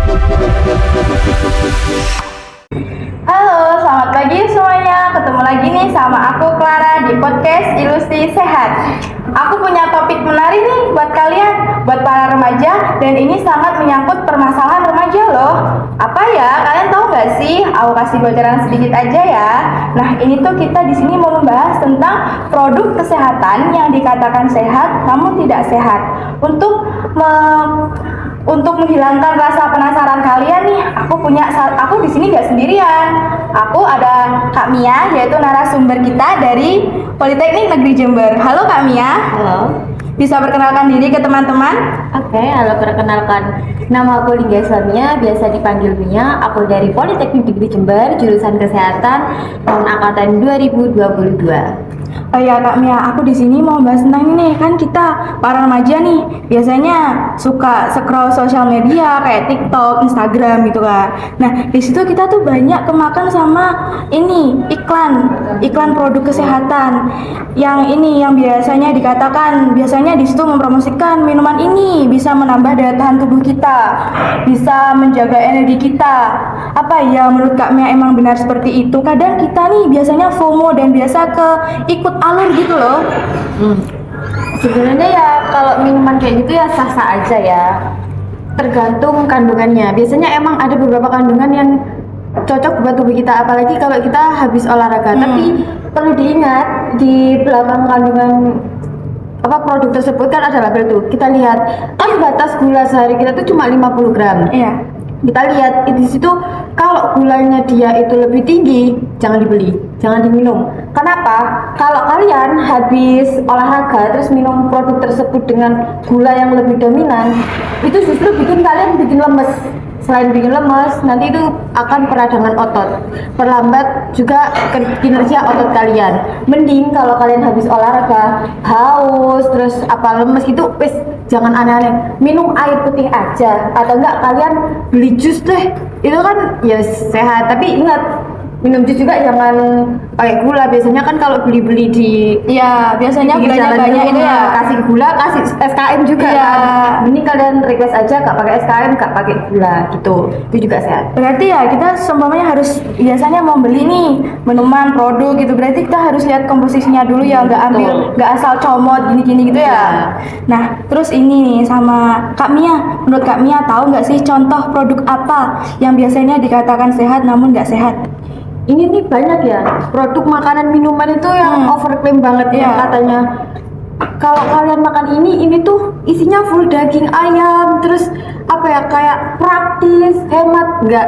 Halo, selamat pagi semuanya. Ketemu lagi nih sama aku Clara di podcast Ilusi Sehat. Aku punya topik menarik nih buat kalian, buat para remaja, dan ini sangat menyangkut permasalahan remaja loh. Apa ya? Kalian tahu nggak sih? Aku kasih bocoran sedikit aja ya. Nah, ini tuh kita di sini mau membahas tentang produk kesehatan yang dikatakan sehat namun tidak sehat. Untuk menghilangkan rasa penasaran kalian nih, aku di sini nggak sendirian. Aku ada Kak Mia, yaitu narasumber kita dari Politeknik Negeri Jember. Halo Kak Mia. Halo. Bisa perkenalkan diri ke teman-teman? Oke, halo, perkenalkan. Nama aku Lingga Sonia, biasa dipanggil Mia. Aku dari Politeknik Negeri Jember, jurusan Kesehatan, tahun angkatan 2022. Oh ya Kak Mia, aku di sini mau bahas tentang ini. Kan kita para remaja nih biasanya suka scroll sosial media kayak TikTok, Instagram gitu kan. Nah, di situ kita tuh banyak kemakan sama ini iklan produk kesehatan. Yang biasanya di situ mempromosikan minuman ini bisa menambah daya tahan tubuh kita, bisa menjaga energi kita. Apa ya menurut Kak Mia emang benar seperti itu? Kadang kita nih biasanya FOMO dan biasa ikut alur gitu loh. Sebenarnya ya kalau minuman kayak gitu ya sah-sah aja ya. Tergantung kandungannya. Biasanya emang ada beberapa kandungan yang cocok buat tubuh kita, apalagi kalau kita habis olahraga. Tapi perlu diingat di belakang kandungan produk tersebut kan ada label tuh. Kita lihat kan batas gula sehari kita tuh cuma 50 gram. Iya. Kita lihat di situ kalau gulanya dia itu lebih tinggi, jangan dibeli, jangan diminum. Kenapa? Kalau kalian habis olahraga terus minum produk tersebut dengan gula yang lebih dominan, itu justru bikin kalian lemes. Selain bikin lemes, nanti itu akan peradangan otot, perlambat juga kinerja otot kalian. Mending kalau kalian habis olahraga, haus, terus lemes itu, jangan aneh-aneh, minum air putih aja, atau enggak kalian beli jus deh. Itu kan ya sehat, tapi ingat minum jus juga jangan pakai gula. Biasanya kan kalau beli-beli biasanya di gulanya jalan banyak itu ya. Kasih gula, kasih SKM juga kan. Mending kalian request aja gak pakai SKM, gak pakai gula gitu. Itu juga sehat. Berarti ya kita seumpamanya harus biasanya mau beli nih minuman produk gitu, berarti kita harus lihat komposisinya dulu ya, nggak asal comot gini-gini gitu ya. Nah, terus ini nih sama Kak Mia, menurut Kak Mia tahu nggak sih contoh produk apa yang biasanya dikatakan sehat namun nggak sehat? Ini nih banyak ya produk makanan minuman itu yang overklaim banget ya, katanya kalau kalian makan ini tuh isinya full daging ayam, terus kayak praktis, hemat. Enggak,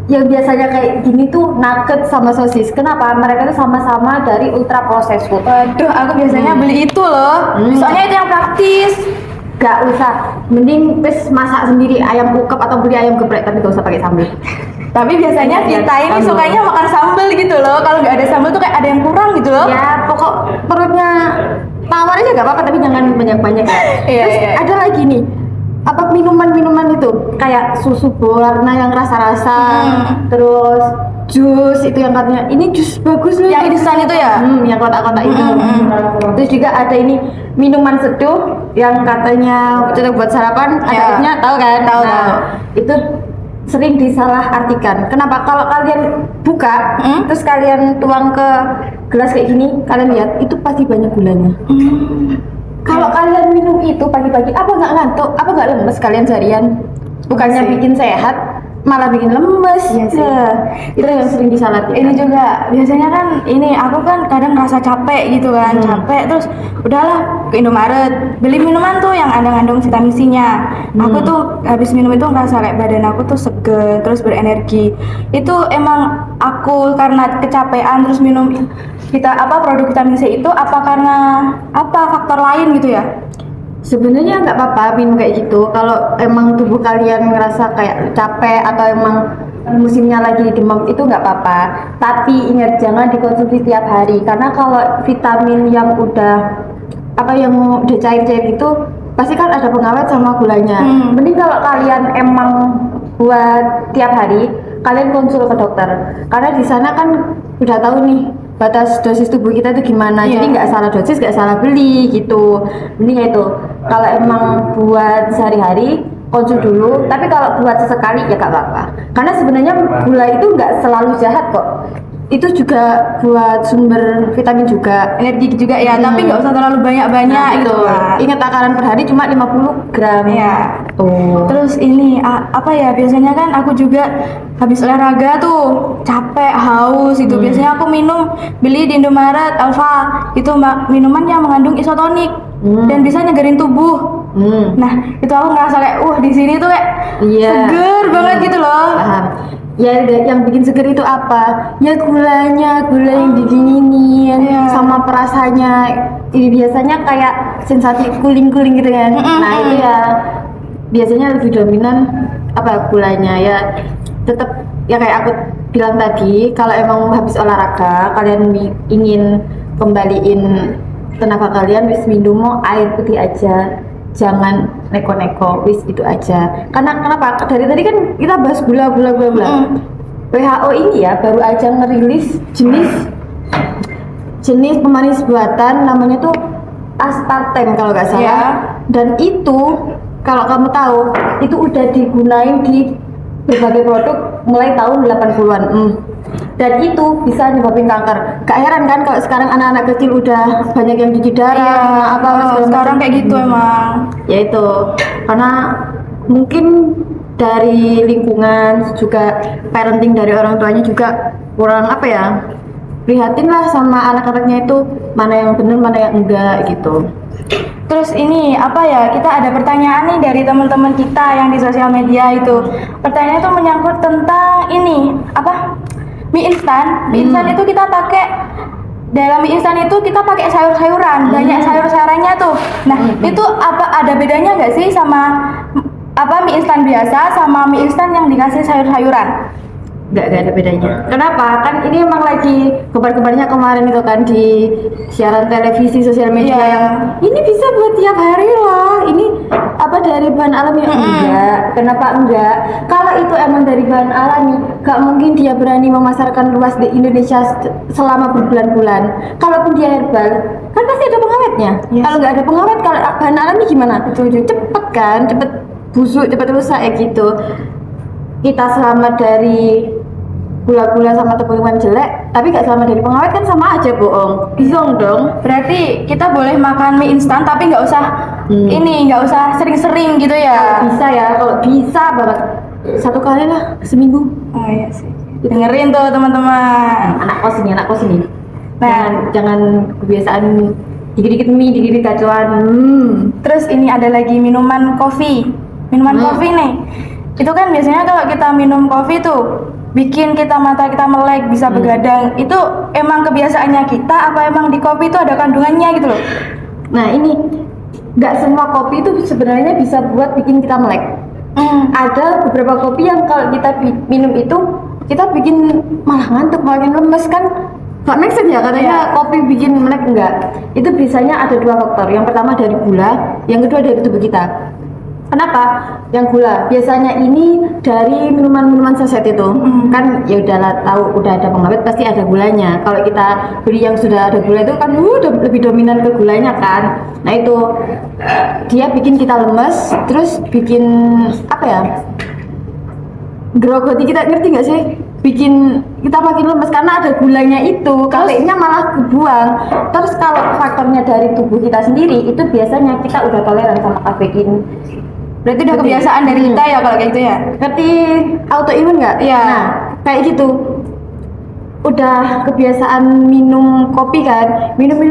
yang biasanya kayak gini tuh nugget sama sosis. Kenapa? Mereka tuh sama-sama dari ultra processed food. Waduh, aku biasanya beli itu loh, soalnya itu yang praktis. Gak usah, mending masak sendiri ayam ukep atau beli ayam geprek, tapi gak usah pakai sambal. Tapi biasanya kita ini sukanya makan sambal gitu loh. Kalau nggak ada sambal tuh kayak ada yang kurang gitu loh. Ya pokok perutnya tawar aja gak apa-apa, tapi jangan banyak-banyak ya. Terus ada lagi nih, minuman-minuman itu kayak susu berwarna yang rasa-rasa, terus jus itu yang katanya ini jus bagus loh. Yang instan itu ya? Yang kotak-kotak itu. Terus juga ada ini minuman seduh yang katanya cocok buat sarapan, ada airnya, tahu kan? Tahu. Itu sering disalahartikan. Kenapa? Kalau kalian buka terus kalian tuang ke gelas kayak gini, kalian lihat itu pasti banyak gulanya. Kalau kalian minum itu pagi-pagi, apa nggak ngantuk, apa nggak lemes kalian seharian? Bukannya bikin sehat, malah bikin lemes. Iya sih. Itu yang sering disalahartikan. Ini juga biasanya kan aku kan kadang ngerasa capek gitu kan, capek terus udahlah ke Indomaret beli minuman tuh yang ada ngandung vitamin C-nya. Aku tuh habis minum itu ngerasa kayak badan aku tuh seger, terus berenergi. Itu emang aku karena kecapean terus minum produk vitamin C itu apa karena faktor lain gitu ya? Sebenarnya nggak apa-apa minum kayak gitu kalau emang tubuh kalian ngerasa kayak capek atau emang musimnya lagi demam, itu nggak apa-apa. Tapi ingat jangan dikonsumsi tiap hari, karena kalau vitamin yang udah cair-cair itu pasti kan ada pengawet sama gulanya. Mending kalau kalian emang buat tiap hari, kalian konsul ke dokter, karena di sana kan udah tahu nih batas dosis tubuh kita itu gimana. Jadi nggak salah dosis, nggak salah beli gitu. Mending itu kalau emang buat sehari-hari konsum dulu. Tapi kalau buat sesekali ya gak apa-apa. Karena sebenarnya gula itu nggak selalu jahat kok. Itu juga buat sumber vitamin juga. Energi juga ya, tapi nggak usah terlalu banyak-banyak gitu Betul. kan. Ingat takaran per hari cuma 50 gram. Iya. Tuh. Terus ini apa ya, biasanya kan aku juga habis olahraga tuh capek, haus itu biasanya aku beli di Indomaret Alfa itu minuman yang mengandung isotonik dan bisa nyegerin tubuh. Nah itu aku ngerasa kayak di sini tuh kayak Iya. seger banget gitu loh. Paham. Ya yang bikin seger itu apa? Ya gula yang didinginin sama perasanya. Ini biasanya kayak sensasi kuling-kuling gitu kan. Nah itu ya biasanya lebih dominan gulanya ya. Tetap ya kayak aku bilang tadi, kalau emang habis olahraga kalian ingin kembaliin tenaga kalian, wis minum air putih aja. Jangan neko-neko, wis itu aja. Karena kenapa? Dari tadi kan kita bahas gula. WHO ini ya baru aja ngerilis jenis pemanis buatan namanya tuh aspartem kalau nggak salah. Yeah. Dan itu kalau kamu tahu itu udah digunain di berbagai produk mulai tahun 80-an. Dan itu bisa nyebabin kanker. Gak heran kan kalau sekarang anak-anak kecil udah banyak yang cuci darah, Sekarang kayak gitu emang. Ya itu karena mungkin dari lingkungan juga parenting dari orang tuanya juga kurang prihatin lah sama anak-anaknya itu mana yang benar mana yang enggak gitu. Terus ini kita ada pertanyaan nih dari teman-teman kita yang di sosial media itu. Pertanyaannya itu menyangkut tentang ini mie instan. Mie instan itu kita pakai dalam mie instan itu kita pakai sayur-sayuran, banyak sayur-sayurannya tuh. Nah, itu ada bedanya nggak sih sama mie instan biasa sama mie instan yang dikasih sayur-sayuran? Nggak ada bedanya. Kenapa? Kan ini emang lagi kabar-kabarnya kemarin itu kan di siaran televisi sosial media yang ini bisa buat tiap hari lah. Ini dari bahan alami? Enggak. Kenapa enggak? Kalau itu emang dari bahan alami, gak mungkin dia berani memasarkan luas di Indonesia selama berbulan-bulan. Kalaupun dia herbal, kan pasti ada pengawetnya. Kalau nggak ada pengawet, kalau bahan alami gimana? Cepet kan, cepet busuk, cepet rusak gitu. Kita selamat dari gula-gula sama tepung-tepungan jelek, tapi gak selamat dari pengawet kan sama aja bohong. Bizong dong. Berarti kita boleh makan mie instan tapi nggak usah nggak usah sering-sering gitu ya? Bisa ya, kalau bisa banget 1 kali lah seminggu. Oh iya sih. Dengerin tuh teman-teman. Anak kos ini. Jangan kebiasaan dikit-dikit mie, dikit-dikit kacauan. Terus ini ada lagi minuman kopi nih. Itu kan biasanya kalau kita minum kopi tuh bikin mata kita melek, bisa begadang. Itu emang kebiasaannya kita apa emang di kopi itu ada kandungannya gitu loh? Nah ini nggak semua kopi itu sebenarnya bisa buat bikin kita melek. Ada beberapa kopi yang kalau kita minum itu kita bikin malah ngantuk, makin lemes kan. Gak make sense ya katanya kopi bikin melek, enggak. Itu biasanya ada 2 faktor. Yang pertama dari gula, yang kedua dari tubuh kita. Kenapa? Yang gula biasanya ini dari minuman-minuman saset itu kan ya udahlah tahu udah ada pengawet pasti ada gulanya. Kalau kita beli yang sudah ada gula itu kan udah lebih dominan ke gulanya kan. Nah itu dia bikin kita lemes, terus bikin grogoti kita, ngerti nggak sih? Bikin kita makin lemes karena ada gulanya itu, kafeinnya malah kebuang. Terus kalau faktornya dari tubuh kita sendiri itu biasanya kita udah toleran sama kafein. Berarti udah kebiasaan dari kita ya kalau kayak gitu ya? Ngerti autoimun nggak? Iya. Nah, kayak gitu. Udah kebiasaan minum kopi kan, minum,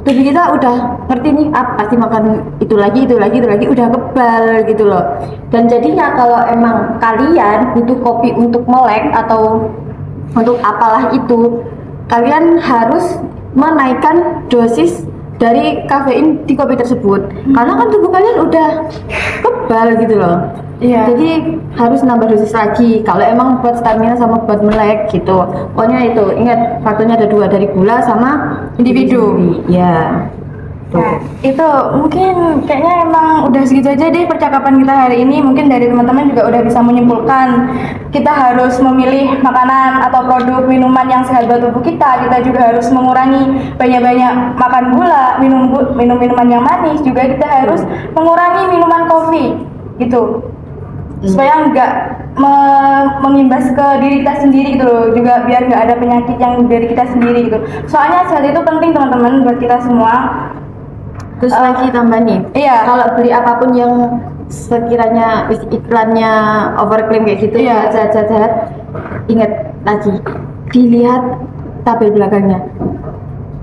tubuh kita udah ngerti nih, pasti makan itu lagi, udah kebal gitu loh. Dan jadinya kalau emang kalian butuh kopi untuk melek atau untuk apalah itu, kalian harus menaikkan dosis dari kafein di kopi tersebut, karena kan tubuh kalian udah kebal gitu loh. Iya. Jadi harus nambah dosis lagi kalau emang buat stamina sama buat melek gitu. Pokoknya itu ingat faktornya ada 2, dari gula sama individu. Ya. Nah, itu mungkin kayaknya emang udah segitu aja deh percakapan kita hari ini. Mungkin dari teman-teman juga udah bisa menyimpulkan kita harus memilih makanan atau produk minuman yang sehat buat tubuh kita. Kita juga harus mengurangi banyak-banyak makan gula, minum minuman yang manis. Juga kita harus mengurangi minuman kopi gitu. Supaya nggak mengimbas ke diri kita sendiri gitu loh, juga biar nggak ada penyakit yang dari kita sendiri gitu. Soalnya sehat itu penting teman-teman buat kita semua. Terus lagi tambah nih, Iya. kalau beli apapun yang sekiranya iklannya overclaim kayak gitu, Iya. sehat, ingat lagi, dilihat tabel belakangnya.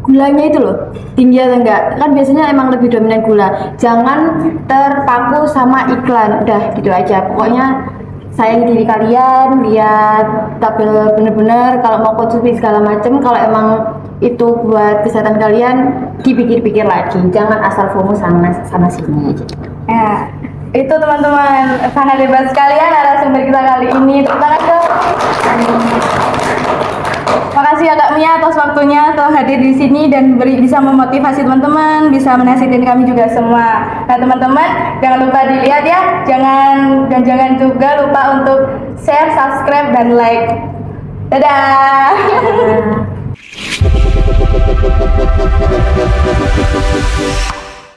Gulanya itu loh, tinggi atau enggak, kan biasanya emang lebih dominan gula. Jangan terpaku sama iklan, udah gitu aja. Pokoknya sayangi diri kalian, lihat tabel bener-bener, kalau mau konsumsi segala macem, kalau emang itu buat kesehatan kalian, dipikir-pikir lagi, jangan asal FOMO sana sini. Ya, itu teman-teman sangat hebat sekalian narasumber kita kali ini. Tepuk tangan dong. Makasih ya Kak Mia atas waktunya telah hadir di sini dan bisa memotivasi teman-teman, bisa menasihatin kami juga semua. Nah teman-teman jangan lupa dilihat ya, jangan juga lupa untuk share, subscribe dan like. Dadah.